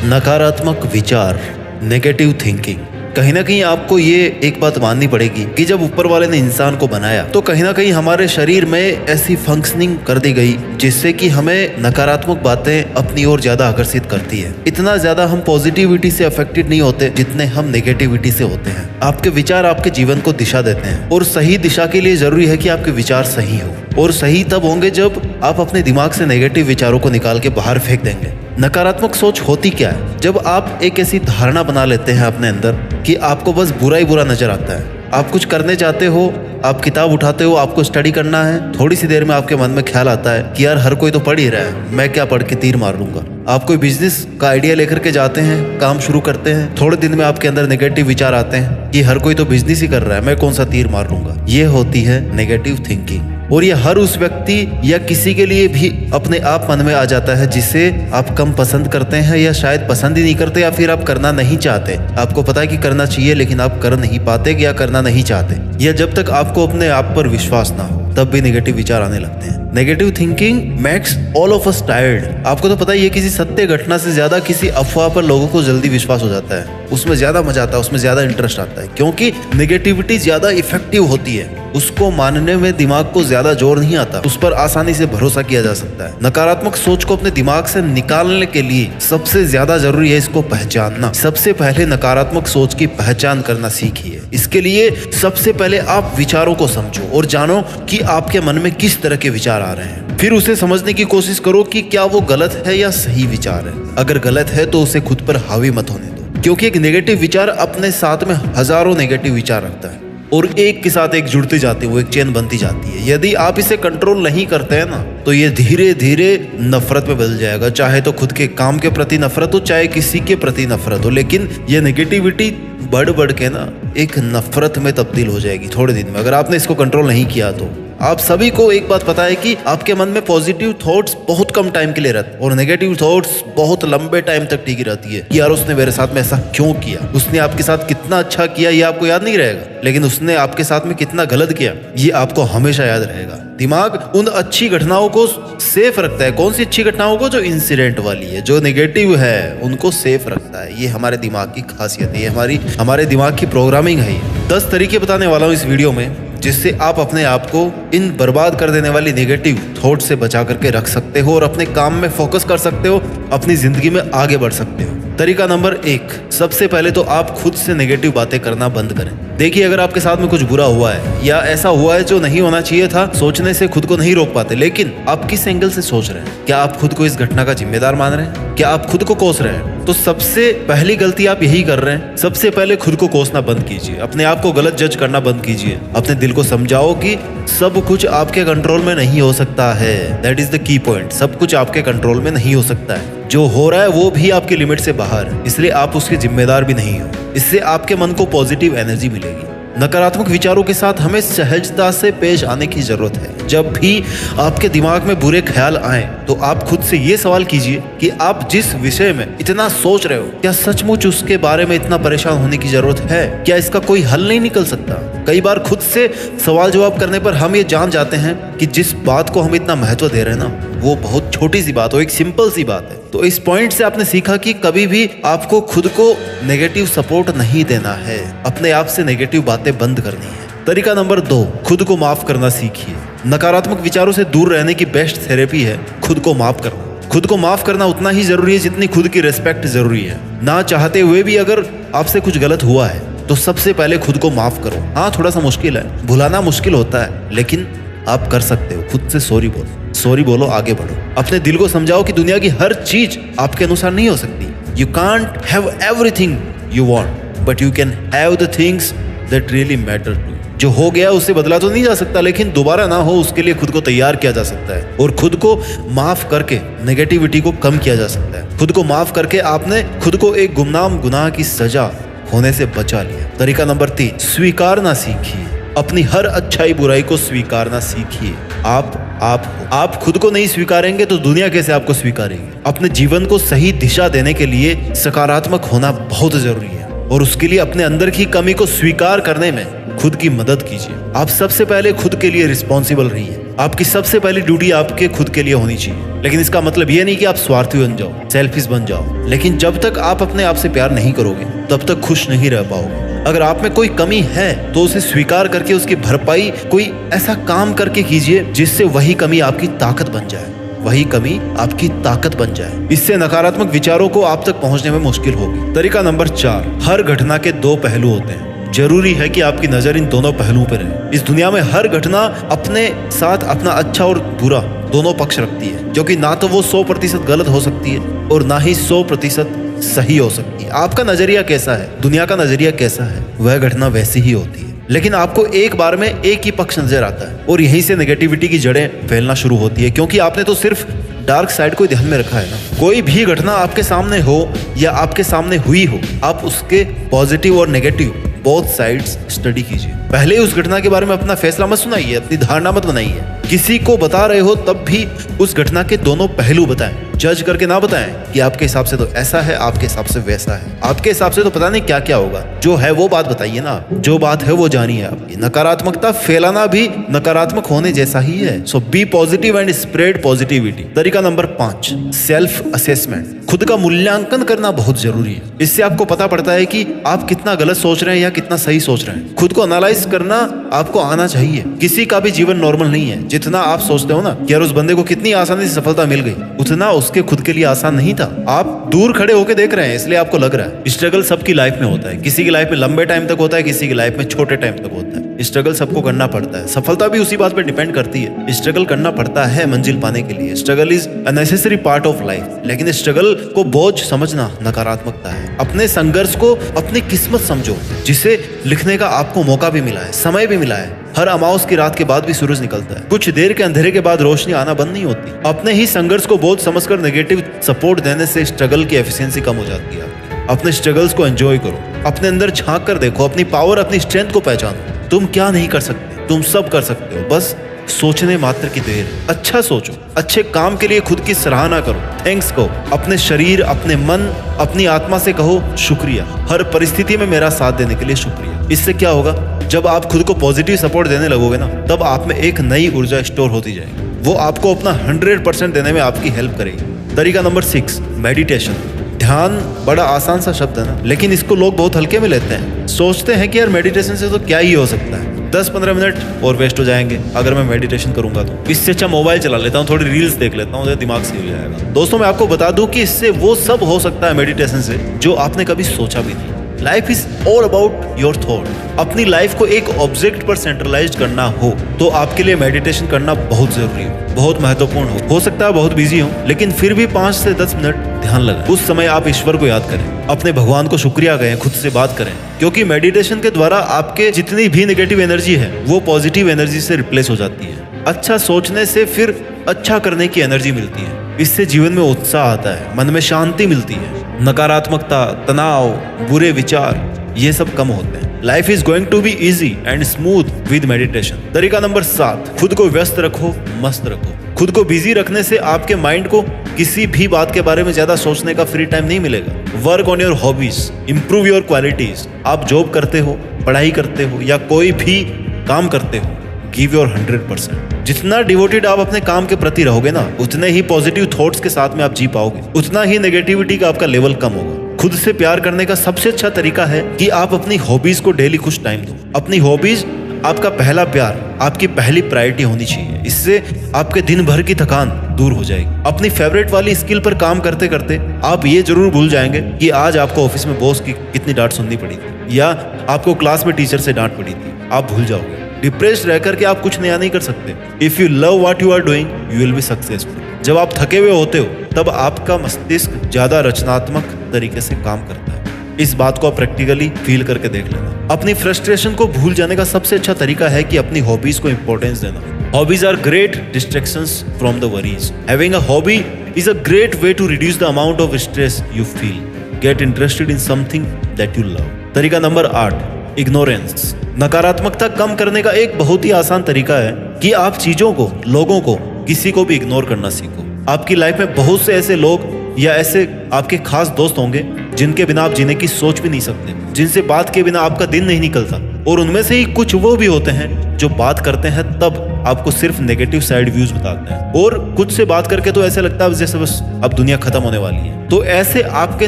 नकारात्मक विचार, negative thinking. कहीं ना कहीं आपको ये एक बात माननी पड़ेगी कि जब ऊपर वाले ने इंसान को बनाया तो कहीं ना कहीं हमारे शरीर में ऐसी फंक्शनिंग कर दी गई जिससे कि हमें नकारात्मक बातें अपनी ओर ज्यादा आकर्षित करती है। इतना ज्यादा हम पॉजिटिविटी से अफेक्टेड नहीं होते जितने हम नेगेटिविटी से होते हैं। आपके विचार आपके जीवन को दिशा देते हैं और सही दिशा के लिए जरूरी है कि आपके विचार सही हो, और सही तब होंगे जब आप अपने दिमाग से नेगेटिव विचारों को निकाल के बाहर फेंक देंगे। नकारात्मक सोच होती क्या है? जब आप एक ऐसी धारणा बना लेते हैं अपने अंदर कि आपको बस बुरा ही बुरा नजर आता है। आप कुछ करने चाहते हो, आप किताब उठाते हो, आपको स्टडी करना है, थोड़ी सी देर में आपके मन में ख्याल आता है कि यार हर कोई तो पढ़ ही रहा है, मैं क्या पढ़ के तीर मार लूंगा। आप कोई बिजनेस का आइडिया लेकर के जाते हैं, काम शुरू करते हैं, थोड़े दिन में आपके अंदर नेगेटिव विचार आते हैं कि हर कोई तो बिजनेस ही कर रहा है, मैं कौन सा तीर मार लूंगा। ये होती है नेगेटिव थिंकिंग, और ये हर उस व्यक्ति या किसी के लिए भी अपने आप मन में आ जाता है जिसे आप कम पसंद करते हैं, या शायद पसंद ही नहीं करते, या फिर आप करना नहीं चाहते। आपको पता है कि करना चाहिए लेकिन आप कर नहीं पाते या करना नहीं चाहते, या जब तक आपको अपने आप पर विश्वास ना हो तब भी नेगेटिव विचार आने लगते हैं। Negative thinking makes all of us tired. आपको तो पता ही है किसी सत्य घटना से ज्यादा किसी अफवाह पर लोगों को जल्दी विश्वास हो जाता है, उसमें ज्यादा मजा आता है, उसमें ज्यादा इंटरेस्ट आता है, क्योंकि नेगेटिविटी ज्यादा इफेक्टिव होती है। उसको मानने में दिमाग को ज्यादा जोर नहीं आता, उस पर आसानी से भरोसा किया जा सकता है। नकारात्मक सोच को अपने दिमाग से निकालने के लिए सबसे ज्यादा जरूरी है इसको पहचानना। सबसे पहले नकारात्मक सोच की पहचान करना सीखिए। इसके लिए सबसे पहले आप विचारों को समझो और जानो कि आपके मन में किस तरह के विचार आ रहे हैं। फिर उसे समझने की कोशिश करो कि क्या वो गलत है या सही विचार है। अगर गलत है तो उसे खुद पर हावी मत होने दो, क्योंकि एक नेगेटिव विचार अपने साथ में हजारों नेगेटिव विचार रखता है और एक के साथ एक जुड़ते जाते हैं, वो एक चेन बनती जाती है। यदि आप इसे कंट्रोल नहीं करते हैं ना तो ये धीरे धीरे नफरत में बदल जाएगा। चाहे तो खुद के काम के प्रति नफरत हो, चाहे किसी के प्रति नफरत हो, लेकिन ये नेगेटिविटी बढ़ बढ़ के ना एक नफरत में तब्दील हो जाएगी थोड़े दिन में, अगर आपने इसको कंट्रोल नहीं किया तो। आप सभी को एक बात पता है कि आपके मन में पॉजिटिव थॉट्स बहुत कम टाइम के लिए रहते हैं और नेगेटिव थॉट्स बहुत लंबे टाइम तक टिकी रहती है कि यार उसने मेरे साथ में ऐसा क्यों किया, उसने आपके साथ कितना अच्छा किया ये आपको याद नहीं रहेगा, लेकिन उसने आपके साथ में कितना गलत किया ये आपको हमेशा याद रहेगा। दिमाग उन अच्छी घटनाओं को सेफ रखता है। कौन सी अच्छी घटनाओं को? जो इंसिडेंट वाली है, जो नेगेटिव है उनको सेफ रखता है। ये हमारे दिमाग की खासियत है, ये हमारे दिमाग की प्रोग्रामिंग है। 10 तरीके बताने वाला हूँ इस वीडियो में जिससे आप अपने आप को इन बर्बाद कर देने वाली नेगेटिव थॉट से बचा करके रख सकते हो और अपने काम में फोकस कर सकते हो, अपनी जिंदगी में आगे बढ़ सकते हो। तरीका नंबर 1, सबसे पहले तो आप खुद से नेगेटिव बातें करना बंद करें। देखिए, अगर आपके साथ में कुछ बुरा हुआ है या ऐसा हुआ है जो नहीं होना चाहिए था, सोचने से खुद को नहीं रोक पाते, लेकिन आप किस एंगल से सोच रहे हैं? क्या आप खुद को इस घटना का जिम्मेदार मान रहे हैं? क्या आप खुद को कोस रहे हैं? तो सबसे पहली गलती आप यही कर रहे हैं। सबसे पहले खुद को कोसना बंद कीजिए, अपने आप को गलत जज करना बंद कीजिए। अपने दिल को समझाओ कि सब कुछ आपके कंट्रोल में नहीं हो सकता है। दैट इज द की पॉइंट। सब कुछ आपके कंट्रोल में नहीं हो सकता है। जो हो रहा है वो भी आपकी लिमिट से बाहर है, इसलिए आप उसके जिम्मेदार भी नहीं हो। इससे आपके मन को पॉजिटिव एनर्जी मिलेगी। नकारात्मक विचारों के साथ हमें सहजता से पेश आने की जरूरत है। जब भी आपके दिमाग में बुरे ख्याल आए तो आप खुद से ये सवाल कीजिए कि आप जिस विषय में इतना सोच रहे हो, क्या सचमुच उसके बारे में इतना परेशान होने की जरूरत है? क्या इसका कोई हल नहीं निकल सकता? कई बार खुद से सवाल जवाब करने पर हम ये जान जाते हैं कि जिस बात को हम इतना महत्व दे रहे हैं ना, वो बहुत छोटी सी बात हो, एक सिंपल सी बात है। तो इस पॉइंट से आपने सीखा कि कभी भी आपको खुद को नेगेटिव सपोर्ट नहीं देना है, अपने आप से नेगेटिव बातें बंद करनी है। तरीका नंबर 2, खुद को माफ करना सीखिए। नकारात्मक विचारों से दूर रहने की बेस्ट थेरेपी है खुद को माफ करना। खुद को माफ करना उतना ही जरूरी है जितनी खुद की रिस्पेक्ट जरूरी है। ना चाहते हुए भी अगर आपसे कुछ गलत हुआ है तो सबसे पहले खुद को माफ करो। हाँ, थोड़ा सा मुश्किल है, भुलाना मुश्किल होता है, लेकिन आप कर सकते हो। खुद से सॉरी बोलो, आगे बढ़ो। अपने दिल को समझाओ कि दुनिया की हर चीज आपके अनुसार नहीं हो सकती। You can't have everything you want, but you can have the things that really matter to. जो हो गया उसे बदला तो नहीं जा सकता, लेकिन दोबारा ना हो उसके लिए खुद को तैयार किया जा सकता है, और खुद को माफ करके नेगेटिविटी को कम किया जा सकता है। खुद को माफ करके आपने खुद को एक गुमनाम गुनाह की सजा होने से बचा लिया। तरीका नंबर 3, स्वीकारना सीखिए। अपनी हर अच्छाई बुराई को स्वीकारना सीखिए। आप खुद को नहीं स्वीकारेंगे तो दुनिया कैसे आपको स्वीकारेगी? अपने जीवन को सही दिशा देने के लिए सकारात्मक होना बहुत जरूरी है, और उसके लिए अपने अंदर की कमी को स्वीकार करने में खुद की मदद कीजिए। आप सबसे पहले खुद के लिए रिस्पॉन्सिबल रहिए। आपकी सबसे पहली ड्यूटी आपके खुद के लिए होनी चाहिए। लेकिन इसका मतलब ये नहीं कि आप स्वार्थी बन जाओ, सेल्फिश बन जाओ। लेकिन जब तक आप अपने आप से प्यार नहीं करोगे तब तक खुश नहीं रह पाओगे। अगर आप में कोई कमी है तो उसे स्वीकार करके उसकी भरपाई कोई ऐसा काम करके कीजिए जिससे वही कमी आपकी ताकत बन जाए, वही कमी आपकी ताकत बन जाए। इससे नकारात्मक विचारों को आप तक पहुंचने में मुश्किल होगी। तरीका नंबर 4, हर घटना के 2 पहलू होते हैं। जरूरी है कि आपकी नजर इन दोनों पहलुओं पर रहे। इस दुनिया में हर घटना अपने साथ अपना अच्छा और बुरा दोनों पक्ष रखती है, क्योंकि ना तो वो 100% गलत हो सकती है और ना ही 100% सही हो सकती है। आपका नजरिया कैसा है, दुनिया का नजरिया कैसा है, वह घटना वैसी ही होती है। लेकिन आपको एक बार में एक ही पक्ष नजर आता है और यहीं से नेगेटिविटी की जड़ें फैलना शुरू होती है, क्योंकि आपने तो सिर्फ डार्क साइड को ध्यान में रखा है ना। कोई भी घटना आपके सामने हो या आपके सामने हुई हो, आप उसके पॉजिटिव और नेगेटिव बोथ साइड्स स्टडी कीजिए। पहले उस घटना के बारे में अपना फैसला मत सुनाइए, अपनी धारणा मत बनाइए। किसी को बता रहे हो तब भी उस घटना के दोनों पहलू बताएं। जज करके ना बताएं कि आपके हिसाब से तो ऐसा है, आपके हिसाब से वैसा है, आपके हिसाब से तो पता नहीं क्या क्या होगा। जो है वो बात बताइए ना, जो बात है वो जानिए। आपकी नकारात्मकता फैलाना भी नकारात्मक होने जैसा ही है। So be positive and spread positivity. तरीका नंबर 5, सेल्फ असेसमेंट। खुद का मूल्यांकन करना बहुत जरूरी है। इससे आपको पता पड़ता है कि आप कितना गलत सोच रहे हैं या कितना सही सोच रहे हैं। खुद को एनालाइज करना आपको आना चाहिए। किसी का भी जीवन नॉर्मल नहीं है। जितना आप सोचते हो ना कि यार उस बंदे को कितनी आसानी से सफलता मिल गई, उतना उसके खुद के लिए आसान नहीं था। आप दूर खड़े होकर देख रहे हैं इसलिए आपको लग रहा है। स्ट्रगल सबकी लाइफ में होता है। किसी की लाइफ में लंबे टाइम तक होता है, किसी की लाइफ में छोटे टाइम तक होता है। स्ट्रगल सबको करना पड़ता है। सफलता भी उसी बात पर डिपेंड करती है। स्ट्रगल करना पड़ता है मंजिल पाने के लिए। Struggle is a necessary part of life. लेकिन स्ट्रगल को बोझ समझना नकारात्मकता है। अपने संघर्ष को अपनी किस्मत समझो, जिसे लिखने का आपको मौका भी मिला है, समय भी मिला है। हर अमावस की रात के बाद भी सूरज निकलता है। कुछ देर के अंधेरे के बाद रोशनी आना बंद नहीं होती। अपने ही संघर्ष को बोझ समझकर नेगेटिव सपोर्ट देने से स्ट्रगल की एफिशिएंसी कम हो जाती है। अपने स्ट्रगल्स को एंजॉय करो, अपने अंदर झांक कर देखो, अपनी पावर, अपनी स्ट्रेंथ को पहचानो। तुम क्या नहीं कर सकते, तुम सब कर सकते हो। बस सोचने मात्र की देर। अच्छा सोचो, अच्छे काम के लिए खुद की सराहना करो, थैंक्स कहो। अपने शरीर, अपने मन, अपनी आत्मा से कहो शुक्रिया। हर परिस्थिति में मेरा साथ देने के लिए शुक्रिया। इससे क्या होगा, जब आप खुद को पॉजिटिव सपोर्ट देने लगोगे ना, तब आप में एक नई ऊर्जा स्टोर होती जाएगी। वो आपको अपना 100% देने में आपकी हेल्प करेगी। तरीका नंबर 6, मेडिटेशन। ध्यान बड़ा आसान सा शब्द है ना, लेकिन इसको लोग बहुत हल्के में लेते हैं। सोचते हैं कि यार मेडिटेशन से तो क्या ही हो सकता है, 10-15 मिनट और वेस्ट हो जाएंगे अगर मैं मेडिटेशन करूंगा तो। इससे अच्छा मोबाइल चला लेता हूँ, थोड़ी रील्स देख लेता हूँ, दिमाग सही हो जाएगा। दोस्तों, मैं आपको बता दूं कि इससे वो सब हो सकता है मेडिटेशन से जो आपने कभी सोचा भी नहीं। Life is all about your thought. अपनी लाइफ को एक ऑब्जेक्ट पर सेंट्रलाइज करना हो तो आपके लिए मेडिटेशन करना बहुत जरूरी हो, बहुत महत्वपूर्ण हो सकता है बहुत बिजी हो, लेकिन फिर भी 5 से 10 मिनट ध्यान लगाएं। उस समय आप ईश्वर को याद करें, अपने भगवान को शुक्रिया कहें, खुद से बात करें, क्योंकि मेडिटेशन के द्वारा आपके जितनी भी नेगेटिव एनर्जी है वो पॉजिटिव एनर्जी से रिप्लेस हो जाती है। अच्छा सोचने से फिर अच्छा करने की एनर्जी मिलती है। इससे जीवन में उत्साह आता है, मन में शांति मिलती है। नकारात्मकता, तनाव, बुरे विचार, ये सब कम होते हैं। Life is going to be easy and smooth with meditation. तरीका नंबर 7, खुद को व्यस्त रखो, मस्त रखो। खुद को बिजी रखने से आपके माइंड को किसी भी बात के बारे में ज्यादा सोचने का फ्री टाइम नहीं मिलेगा। Work on your hobbies, improve your qualities. आप जॉब करते हो, पढ़ाई करते हो या कोई भी काम करते हो, गिव योर 100%। जितना डिवोटेड आप अपने काम के प्रति रहोगे ना, उतने ही पॉजिटिव थॉट्स के साथ में आप जी पाओगे, उतना ही नेगेटिविटी का आपका लेवल कम होगा। खुद से प्यार करने का सबसे अच्छा तरीका है कि आप अपनी हॉबीज को डेली कुछ टाइम दो। अपनी हॉबीज आपका पहला प्यार, आपकी पहली प्रायोरिटी होनी चाहिए। इससे आपके दिन भर की थकान दूर हो जाएगी। अपनी फेवरेट वाली स्किल पर काम करते करते आप ये जरूर भूल जाएंगे कि आज आपको ऑफिस में बॉस की कितनी डांट सुननी पड़ी थी या आपको क्लास में टीचर से डांट पड़ी थी। आप भूल जाओगे। डिप्रेस्ड रहकर के आप कुछ नया नहीं कर सकते। If you love what you are doing, you will be successful. जब आप थके हुए होते हो तब आपका मस्तिष्क ज्यादा रचनात्मक तरीके से काम करता है। इस बात को आप प्रैक्टिकली फील करके देख लेना। अपनी फ्रस्ट्रेशन को भूल जाने का सबसे अच्छा तरीका है कि अपनी हॉबीज को इंपॉर्टेंस देना। Hobbies are great distractions from the worries. Having a hobby is a great way to reduce the amount of stress you feel. Get interested in something that you love. तरीका number 8, ignorance. नकारात्मकता कम करने का एक बहुत ही आसान तरीका है कि आप चीजों को, लोगों को, किसी को भी इग्नोर करना सीखो। आपकी लाइफ में बहुत से ऐसे लोग या ऐसे आपके खास दोस्त होंगे जिनके बिना आप जीने की सोच भी नहीं सकते, जिनसे बात के बिना आपका दिन नहीं निकलता। और उनमें से ही कुछ वो भी होते हैं जो बात करते हैं तब आपको सिर्फ नेगेटिव साइड व्यूज बताते हैं, और कुछ से बात करके तो ऐसा लगता है जैसे बस अब दुनिया खत्म होने वाली है। तो ऐसे आपके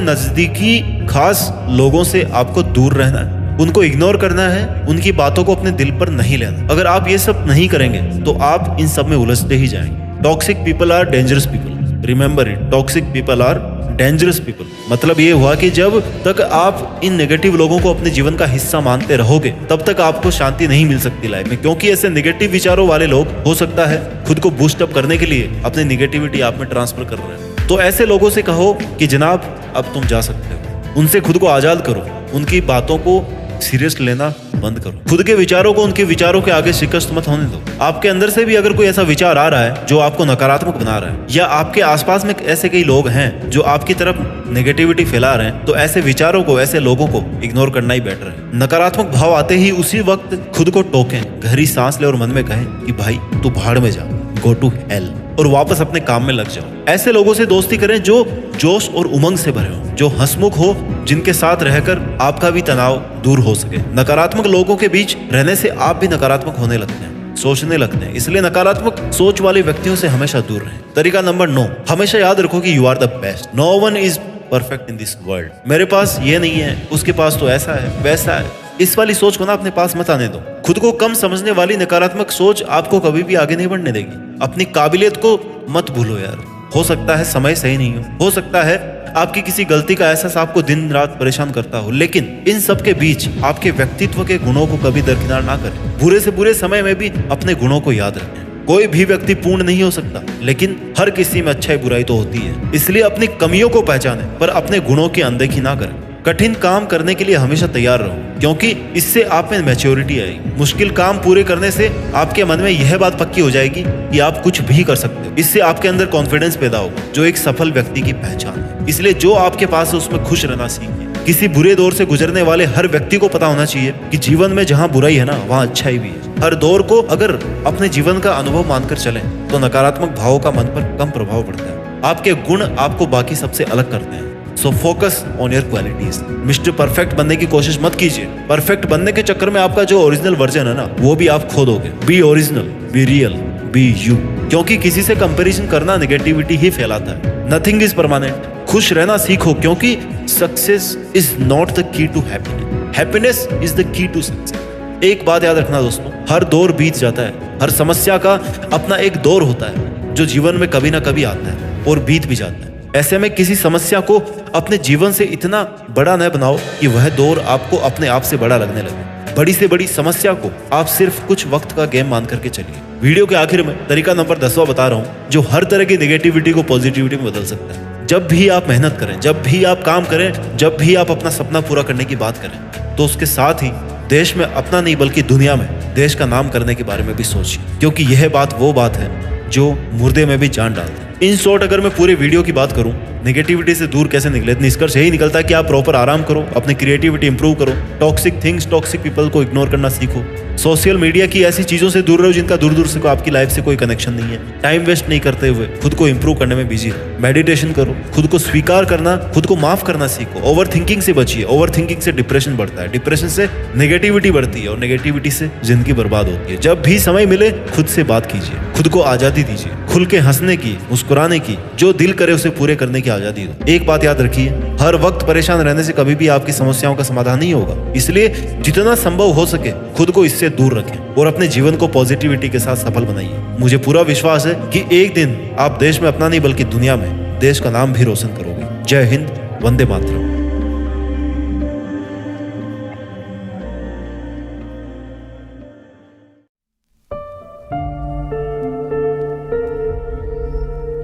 नजदीकी खास लोगों से आपको दूर रहना है, उनको इग्नोर करना है, उनकी बातों को अपने दिल पर नहीं लेना। अगर आप ये सब नहीं करेंगे तो आप इन सब में उलझते ही जाएंगे। Toxic people are dangerous people, remember it, toxic people are dangerous people. मतलब ये हुआ कि जब तक आप इन नेगेटिव लोगों को अपने जीवन का हिस्सा मानते रहोगे तब तक आपको शांति नहीं मिल सकती लाइफ में, क्योंकि ऐसे नेगेटिव विचारों वाले लोग हो सकता है खुद को बूस्ट अप करने के लिए अपनी नेगेटिविटी आप में ट्रांसफर कर रहे हैं। तो ऐसे लोगों से कहो कि जनाब अब तुम जा सकते हो, उनसे खुद को आजाद करो, उनकी बातों को सीरियस लेना बंद करो, खुद के विचारों को उनके विचारों के आगे शिकस्त मत होने दो। आपके अंदर से भी अगर कोई ऐसा विचार आ रहा है जो आपको नकारात्मक बना रहा है, या आपके आसपास में ऐसे कई लोग हैं जो आपकी तरफ नेगेटिविटी फैला रहे हैं, तो ऐसे विचारों को, ऐसे लोगों को इग्नोर करना ही बेटर है। नकारात्मक भाव आते ही उसी वक्त खुद को टोकें, गहरी सांस ले और मन में कहें कि भाई तू भाड़ में जा, गो टू हेल, और वापस अपने काम में लग जाओ। ऐसे लोगों से दोस्ती करें जो जोश और उमंग से भरे हो, जो हंसमुख हो, जिनके साथ रहकर आपका भी तनाव दूर हो सके। नकारात्मक लोगों के बीच रहने से आप भी नकारात्मक होने लगते हैं, सोचने लगते हैं, इसलिए नकारात्मक सोच वाले व्यक्तियों से हमेशा दूर रहें। तरीका नंबर 9, हमेशा याद रखो कि you are the best, no one is perfect in this world. मेरे पास ये नहीं है, उसके पास तो ऐसा है, वैसा है, इस वाली सोच को ना अपने पास मत आने दो। खुद को कम समझने वाली नकारात्मक सोच आपको कभी भी आगे नहीं बढ़ने देगी। अपनी काबिलियत को मत भूलो यार, हो सकता है समय सही नहीं हो सकता है आपकी किसी गलती का एहसास आपको दिन रात परेशान करता हो, लेकिन इन सब के बीच आपके व्यक्तित्व के गुणों को कभी दरकिनार ना करें। बुरे से बुरे समय में भी अपने गुणों को याद रखें। कोई भी व्यक्ति पूर्ण नहीं हो सकता, लेकिन हर किसी में अच्छाई बुराई तो होती है, इसलिए अपनी कमियों को पहचानें पर अपने गुणों की अनदेखी ना करें। कठिन काम करने के लिए हमेशा तैयार रहो, क्योंकि इससे आप में मैच्योरिटी आएगी। मुश्किल काम पूरे करने से आपके मन में यह बात पक्की हो जाएगी कि आप कुछ भी कर सकते हो। इससे आपके अंदर कॉन्फिडेंस पैदा होगा, जो एक सफल व्यक्ति की पहचान है। इसलिए जो आपके पास है उसमें खुश रहना सीखिए। किसी बुरे दौर से गुजरने वाले हर व्यक्ति को पता होना चाहिए कि जीवन में जहाँ बुराई है ना, वहाँ अच्छाई भी है। हर दौर को अगर अपने जीवन का अनुभव मानकर चलें तो नकारात्मक भावों का मन पर कम प्रभाव पड़ता है। आपके गुण आपको बाकी सबसे अलग करते हैं। So focus on your qualities. Mister perfect बनने की कोशिश मत कीजिए। परफेक्ट बनने के चक्कर में आपका जो ओरिजिनल वर्जन है ना, वो भी आप खो दोगे। Be original, be real, be you. क्योंकि किसी से कंपैरिजन करना नेगेटिविटी ही फैलाता है। Nothing is permanent. खुश रहना सीखो, क्योंकि success is not the key to happiness, happiness is the key to success. एक बात याद रखना दोस्तों, हर दौर बीत जाता है। हर समस्या का अपना एक दौर होता है जो जीवन में कभी ना कभी आता है और बीत भी जाता है। ऐसे में किसी समस्या को अपने जीवन से इतना बड़ा न बनाओ कि वह दौर आपको अपने आप से बड़ा लगने लगे। बड़ी से बड़ी समस्या को आप सिर्फ कुछ वक्त का गेम मान करके चलिए। वीडियो के आखिर में तरीका नंबर 10वां बता रहा हूँ, जो हर तरह की नेगेटिविटी को पॉजिटिविटी में बदल सकता है। जब भी आप मेहनत करें, जब भी आप काम करें, जब भी आप अपना सपना पूरा करने की बात करें, तो उसके साथ ही देश में अपना नहीं बल्कि दुनिया में देश का नाम करने के बारे में भी सोचिए, क्योंकि यह बात वो बात है जो मुर्दे में भी जान डालती है। इन शॉर्ट अगर मैं पूरे वीडियो की बात करूं, नेगेटिविटी से दूर कैसे निकले, निष्कर्ष यही निकलता है कि आप प्रॉपर आराम करो, अपनी क्रिएटिविटी इंप्रूव करो, टॉक्सिक थिंग्स, टॉक्सिक पीपल को इग्नोर करना सीखो, सोशल मीडिया की ऐसी चीजों से दूर रहो जिनका दूर दूर से आपकी लाइफ से कोई कनेक्शन नहीं है, टाइम वेस्ट नहीं करते हुए खुद को इंप्रूव करने में बिजी रहो, मेडिटेशन करो, खुद को स्वीकार करना, खुद को माफ करना सीखो, ओवर थिंकिंग से बचिए। ओवर थिंकिंग से डिप्रेशन बढ़ता है, डिप्रेशन से नेगेटिविटी बढ़ती है और नेगेटिविटी से जिंदगी बर्बाद होती है। जब भी समय मिले खुद से बात कीजिए, खुद को आजादी दीजिए, खुल के हंसने की, मुस्कुराने की, जो दिल करे उसे पूरे करने की आजादी दो। एक बात याद रखिए, हर वक्त परेशान रहने से कभी भी आपकी समस्याओं का समाधान नहीं होगा, इसलिए जितना संभव हो सके खुद को इससे दूर रखें और अपने जीवन को पॉजिटिविटी के साथ सफल बनाइए। मुझे पूरा विश्वास है कि एक दिन आप देश में अपना नहीं बल्कि दुनिया में देश का नाम भी रोशन करोगे। जय हिंद, वंदे मातरम।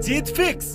जीत फिक्स।